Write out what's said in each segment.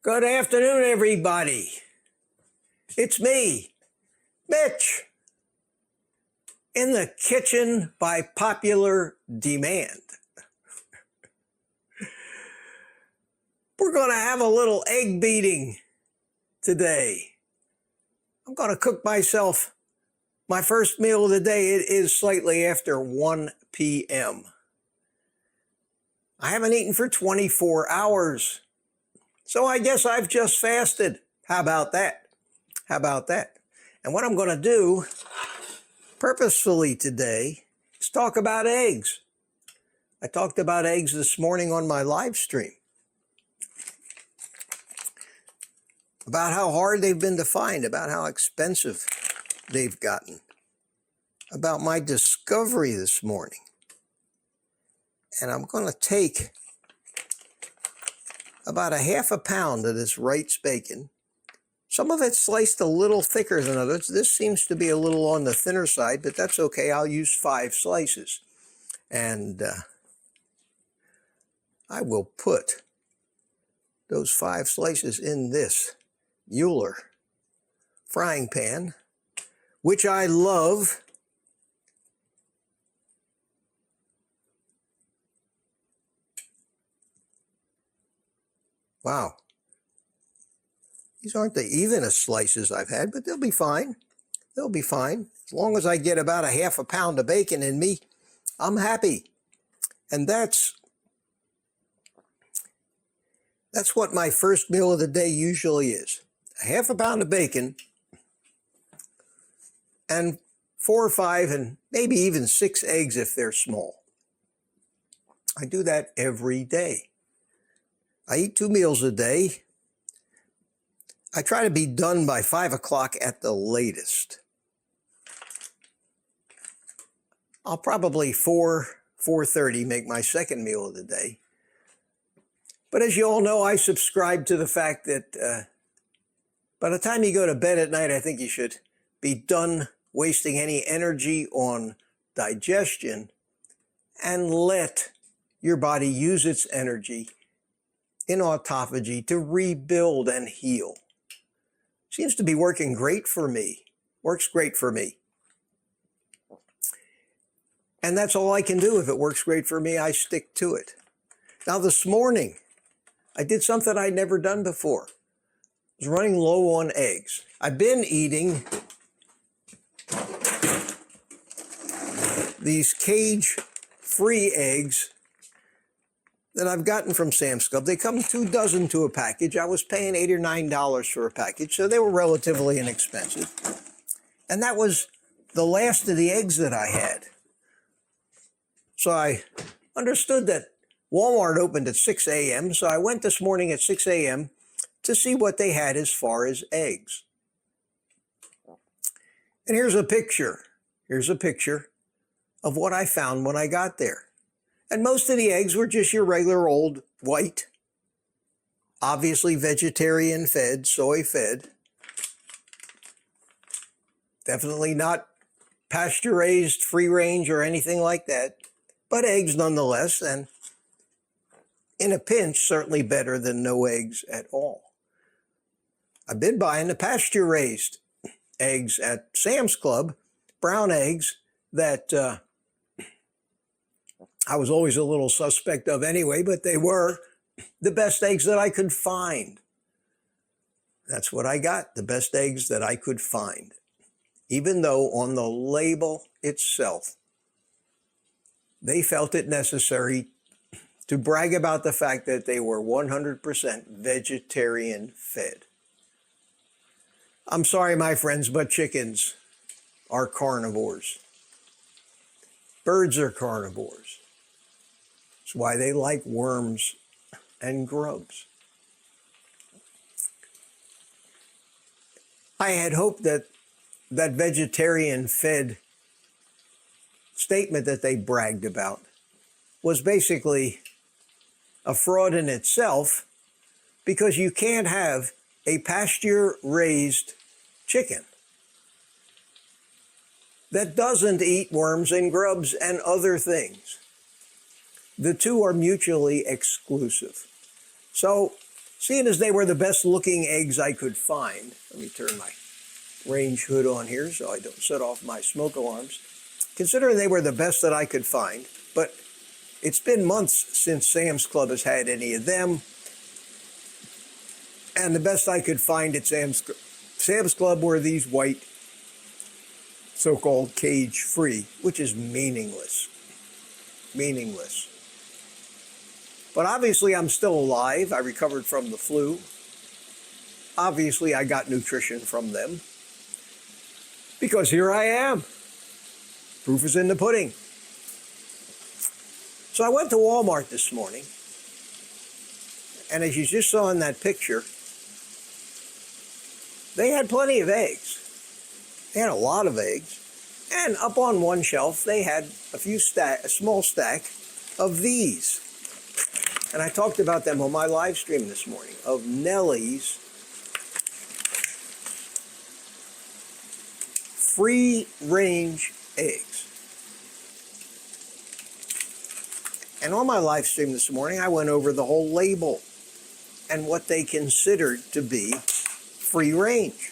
Good afternoon, everybody. It's me, Mitch, in the kitchen by popular demand. We're going to have a little egg beating today. I'm going to cook myself my first meal of the day. It is slightly after 1 p.m. I haven't eaten for 24 hours. So I guess I've just fasted. How about that? How about that? And what I'm going to do purposefully today is talk about eggs. I talked about eggs this morning on my live stream. About how hard they've been to find, about how expensive they've gotten, about my discovery this morning. And I'm going to take about a half a pound of this Wright's bacon. Some of it's sliced a little thicker than others. This seems to be a little on the thinner side, but that's okay. I'll use 5 slices. And I will put those 5 slices in this Mueller frying pan, which I love. Wow. These aren't the evenest slices I've had, but they'll be fine. They'll be fine. As long as I get about a half a pound of bacon in me, I'm happy. And that's what my first meal of the day usually is. A half a pound of bacon and 4 or 5 and maybe even 6 eggs if they're small. I do that every day. I eat 2 meals a day. I try to be done by 5 o'clock at the latest. I'll probably 4:30 make my second meal of the day. But as you all know, I subscribe to the fact that by the time you go to bed at night, I think you should be done wasting any energy on digestion and let your body use its energy in autophagy to rebuild and heal. Seems to be working great for me. Works great for me. And that's all I can do. If it works great for me, I stick to it. Now this morning, I did something I'd never done before. I was running low on eggs. I've been eating these cage-free eggs that I've gotten from Sam's Club. They come 2 dozen to a package. I was paying $8 or $9 for a package, so they were relatively inexpensive. And that was the last of the eggs that I had. So I understood that Walmart opened at 6 a.m., so I went this morning at 6 a.m. to see what they had as far as eggs. And here's a picture. Here's a picture of what I found when I got there. And most of the eggs were just your regular old white, obviously vegetarian fed, soy fed. Definitely not pasture raised, free range or anything like that, but eggs nonetheless. And in a pinch, certainly better than no eggs at all. I've been buying the pasture raised eggs at Sam's Club, brown eggs that I was always a little suspect of anyway, but they were the best eggs that I could find. That's what I got, the best eggs that I could find. Even though on the label itself, they felt it necessary to brag about the fact that they were 100% vegetarian fed. I'm sorry, my friends, but chickens are carnivores. Birds are carnivores. That's why they like worms and grubs. I had hoped that that vegetarian fed statement that they bragged about was basically a fraud in itself, because you can't have a pasture-raised chicken that doesn't eat worms and grubs and other things. The two are mutually exclusive. So Seeing as they were the best looking eggs I could find, let me turn my range hood on here so I don't set off my smoke alarms. Considering they were the best that I could find, but it's been months since Sam's Club has had any of them. And the best I could find at Sam's Club were these white, so-called cage-free, which is meaningless. Meaningless. But obviously I'm still alive. I recovered from the flu. Obviously I got nutrition from them. Because here I am. Proof is in the pudding. So I went to Walmart this morning. And as you just saw in that picture, they had plenty of eggs. They had a lot of eggs. And up on one shelf, they had a small stack of these. And I talked about them on my live stream this morning, of Nellie's free-range eggs. And on my live stream this morning, I went over the whole label and what they considered to be free range.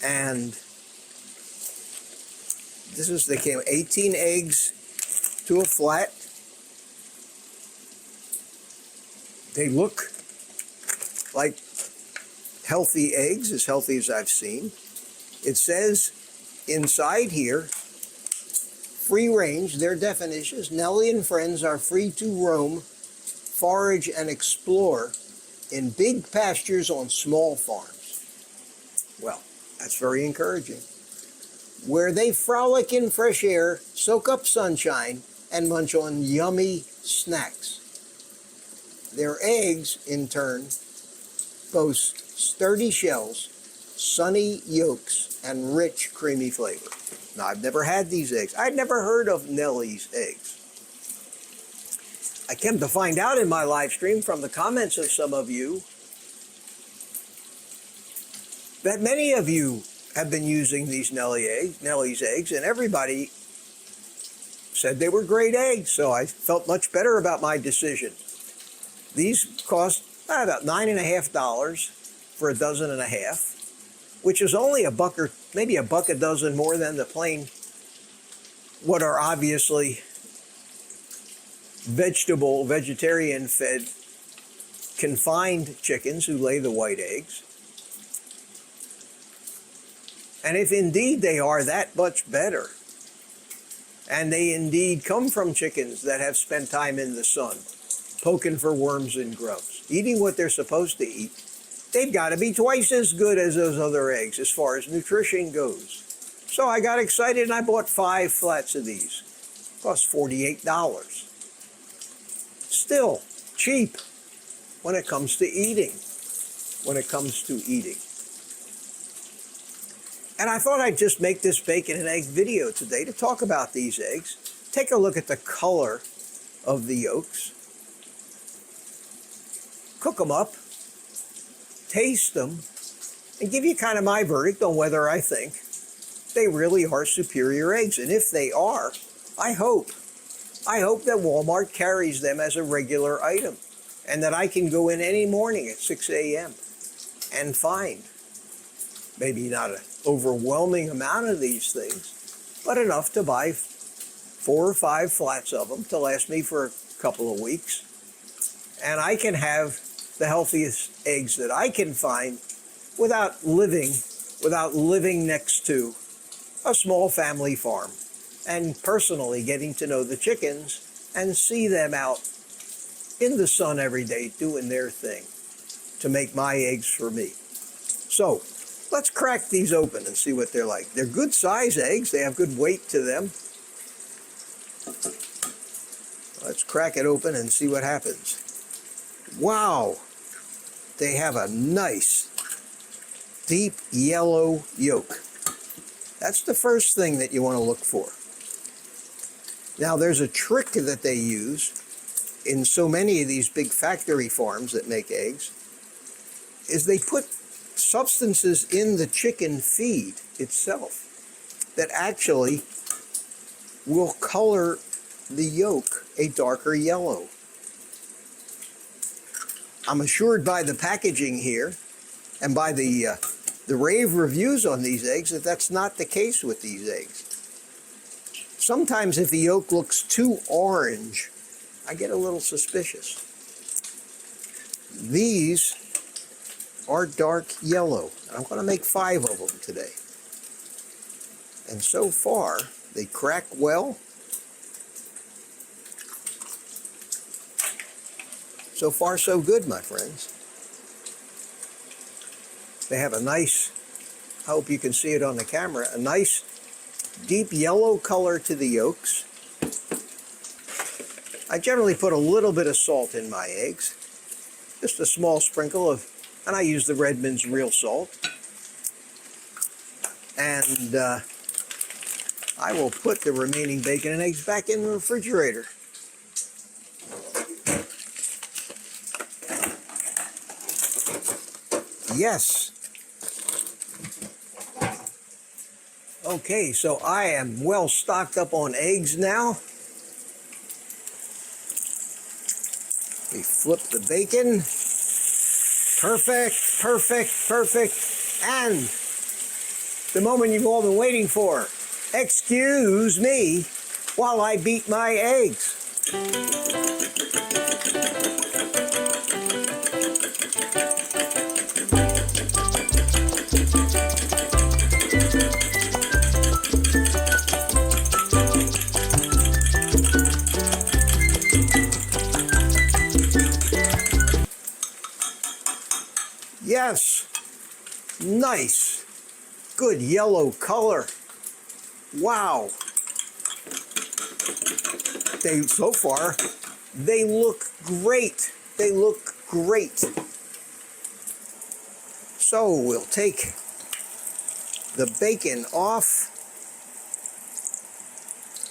And they came 18 eggs to a flat. They look like healthy eggs, as healthy as I've seen. It says inside here, free range, their definition is Nellie and friends are free to roam, forage, and explore in big pastures on small farms. Well, that's very encouraging. Where they frolic in fresh air, soak up sunshine, and munch on yummy snacks. Their eggs, in turn, boast sturdy shells, sunny yolks, and rich, creamy flavor. Now, I've never had these eggs. I'd never heard of Nellie's eggs. I came to find out in my live stream from the comments of some of you that many of you have been using these Nellie's eggs, and everybody said they were great eggs, so I felt much better about my decision. These cost about $9.50 for a dozen and a half, which is only $1 or maybe $1 a dozen more than the plain, what are obviously vegetarian-fed confined chickens who lay the white eggs. And if indeed they are that much better, and they indeed come from chickens that have spent time in the sun, poking for worms and grubs, eating what they're supposed to eat, they've got to be twice as good as those other eggs as far as nutrition goes. So I got excited and I bought 5 flats of these. Cost $48. Still cheap when it comes to eating. And I thought I'd just make this bacon and egg video today to talk about these eggs. Take a look at the color of the yolks. Cook them up. Taste them. And give you kind of my verdict on whether I think they really are superior eggs. And if they are, I hope that Walmart carries them as a regular item. And that I can go in any morning at 6 a.m. and find maybe not an overwhelming amount of these things, but enough to buy 4 or 5 flats of them to last me for a couple of weeks. And I can have the healthiest eggs that I can find without living next to a small family farm and personally getting to know the chickens and see them out in the sun every day doing their thing to make my eggs for me. So let's crack these open and see what they're like. They're good size eggs. They have good weight to them. Let's crack it open and see what happens. Wow, they have a nice deep yellow yolk. That's the first thing that you want to look for. Now there's a trick that they use in so many of these big factory farms that make eggs, is they put substances in the chicken feed itself that actually will color the yolk a darker yellow. I'm assured by the packaging here and by the rave reviews on these eggs that that's not the case with these eggs. Sometimes if the yolk looks too orange, I get a little suspicious. These are dark yellow. I'm going to make 5 of them today. And so far, they crack well. So far, so good, my friends. They have a nice, I hope you can see it on the camera, a nice deep yellow color to the yolks. I generally put a little bit of salt in my eggs. Just a small sprinkle of, and I use the Redmond's real salt. And I will put the remaining bacon and eggs back in the refrigerator. Yes. Okay, so I am well stocked up on eggs now. We flip the bacon. Perfect, perfect, perfect. And the moment you've all been waiting for. Excuse me while I beat my eggs. Yes, nice, good yellow color. Wow. So far, they look great. They look great. So we'll take the bacon off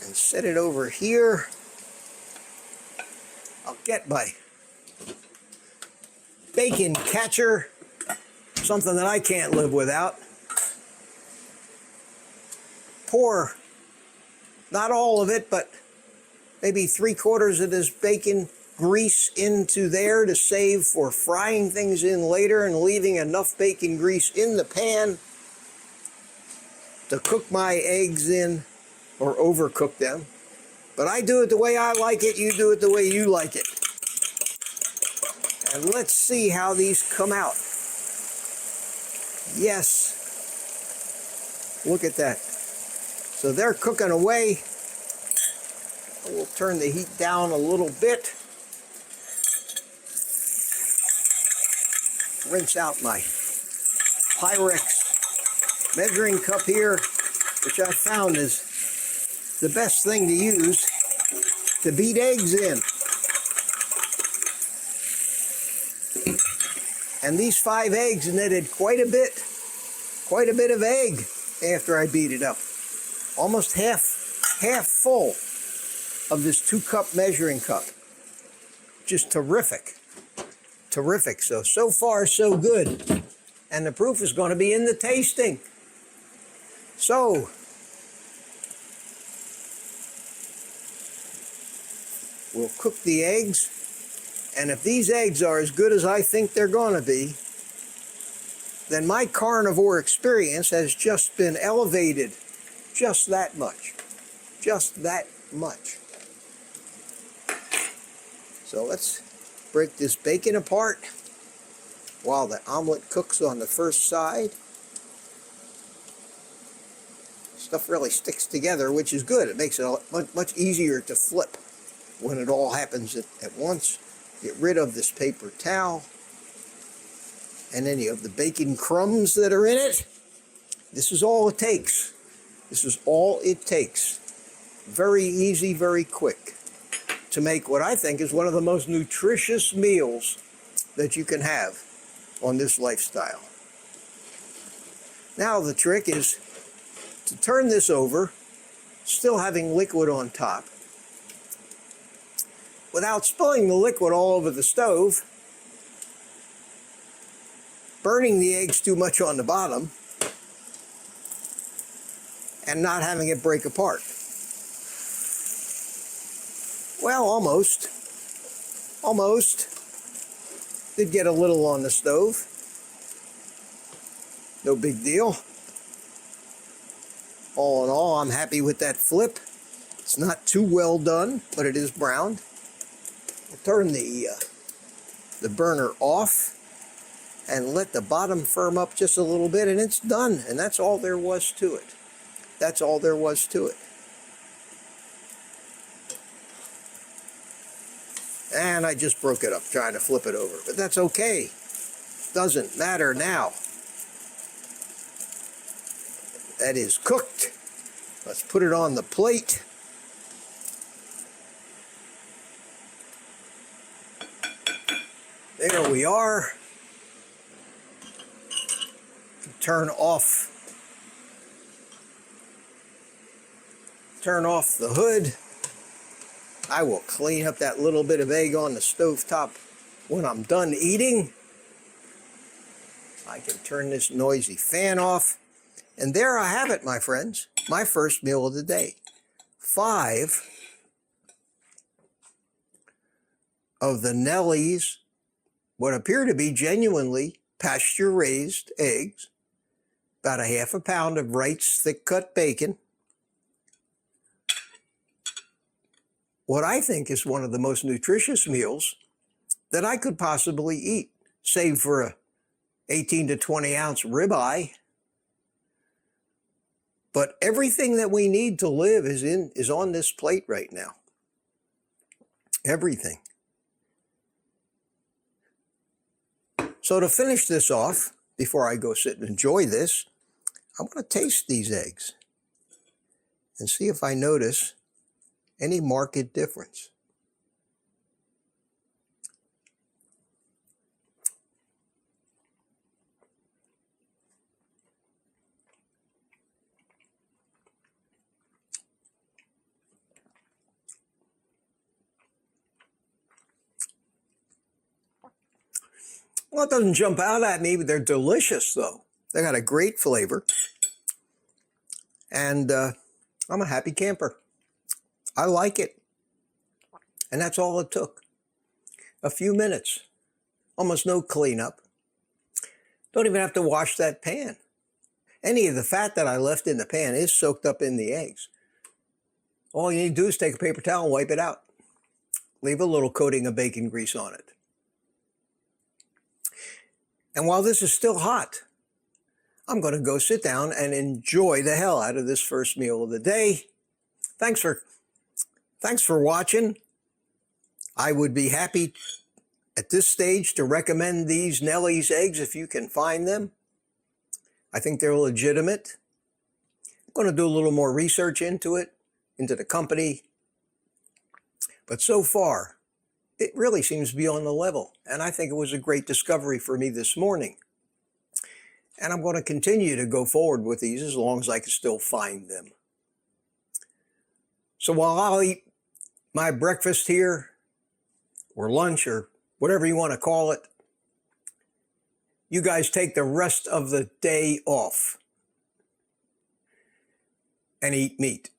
and set it over here. I'll get my bacon catcher, something that I can't live without. Pour, not all of it, but maybe 3/4 of this bacon grease into there to save for frying things in later and leaving enough bacon grease in the pan to cook my eggs in or overcook them. But I do it the way I like it, you do it the way you like it. And let's see how these come out. Yes. Look at that. So they're cooking away. We'll turn the heat down a little bit. Rinse out my Pyrex measuring cup here, which I found is the best thing to use to beat eggs in. And these 5 eggs netted quite a bit of egg after I beat it up. Almost half full of this 2-cup measuring cup. Just terrific. Terrific. So far, so good. And the proof is going to be in the tasting. So, we'll cook the eggs. And if these eggs are as good as I think they're going to be, then my carnivore experience has just been elevated just that much. Just that much. So let's break this bacon apart while the omelet cooks on the first side. Stuff really sticks together, which is good. It makes it much easier to flip when it all happens at once. Get rid of this paper towel and any of the bacon crumbs that are in it. This is all it takes. This is all it takes. Very easy, very quick to make what I think is one of the most nutritious meals that you can have on this lifestyle. Now the trick is to turn this over, still having liquid on top, without spilling the liquid all over the stove, burning the eggs too much on the bottom, and not having it break apart. Well, almost. Almost. Did get a little on the stove. No big deal. All in all, I'm happy with that flip. It's not too well done, but it is browned. I'll turn the burner off and let the bottom firm up just a little bit, and it's done. And that's all there was to it. That's all there was to it. And I just broke it up trying to flip it over, but that's okay. Doesn't matter now. That is cooked. Let's put it on the plate. There we are. Turn off the hood. I will clean up that little bit of egg on the stovetop when I'm done eating. I can turn this noisy fan off. And there I have it, my friends. My first meal of the day. 5 of the Nellie's, what appear to be genuinely pasture-raised eggs. About a half a pound of Wright's thick-cut bacon. What I think is one of the most nutritious meals that I could possibly eat, save for a 18 to 20 ounce ribeye. But everything that we need to live is on this plate right now. Everything. So to finish this off, before I go sit and enjoy this, I want to taste these eggs and see if I notice any marked difference. Well, it doesn't jump out at me, but they're delicious, though. They got a great flavor. And I'm a happy camper. I like it. And that's all it took. A few minutes. Almost no cleanup. Don't even have to wash that pan. Any of the fat that I left in the pan is soaked up in the eggs. All you need to do is take a paper towel and wipe it out. Leave a little coating of bacon grease on it. And while this is still hot, I'm going to go sit down and enjoy the hell out of this first meal of the day. Thanks for watching. I would be happy at this stage to recommend these Nellie's eggs if you can find them. I think they're legitimate. I'm going to do a little more research into it, into the company. But so far, it really seems to be on the level. And I think it was a great discovery for me this morning. And I'm going to continue to go forward with these as long as I can still find them. So while I'll eat my breakfast here, or lunch, or whatever you want to call it, you guys take the rest of the day off and eat meat.